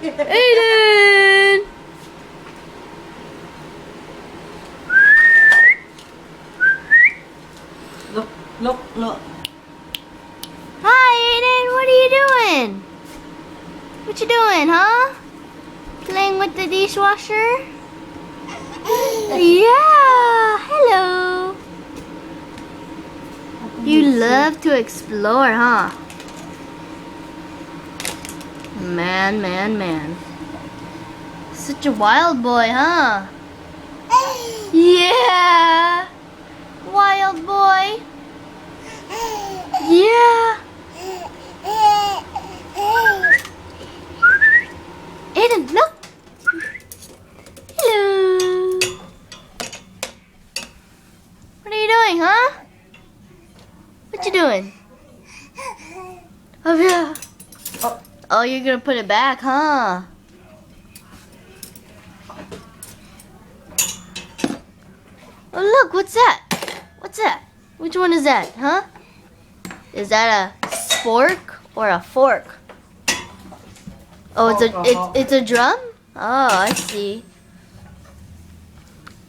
Aiden! Look. Hi, Aiden. What are you doing? What you doing, huh? Playing with the dishwasher? Yeah. Hello. You love to explore, huh? Man. Such a wild boy, huh? Yeah. Wild boy. Yeah. Aiden, look. Hello. What are you doing, huh? What you doing? Oh, yeah. Oh, you're gonna put it back, huh? Oh, look, what's that? What's that? Which one is that, huh? Is that a spork or a fork? Oh, it's a drum? Oh, I see.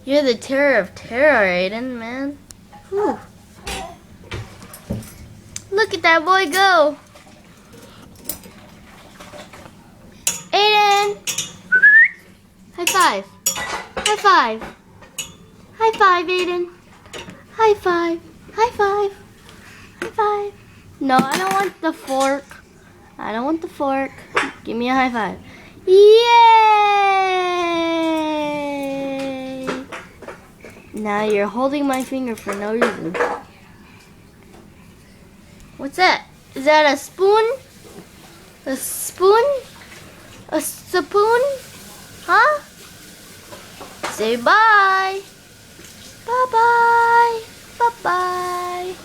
You're the terror of terror, Aiden, man. Whew. Look at that boy go. Aiden! High five. High five. High five, Aiden. High five. High five. High five. No, I don't want the fork. I don't want the fork. Give me a high five. Yay! Now you're holding my finger for no reason. What's that? Is that a spoon? A spoon? A spoon? Huh? Say bye. Bye-bye. Bye-bye.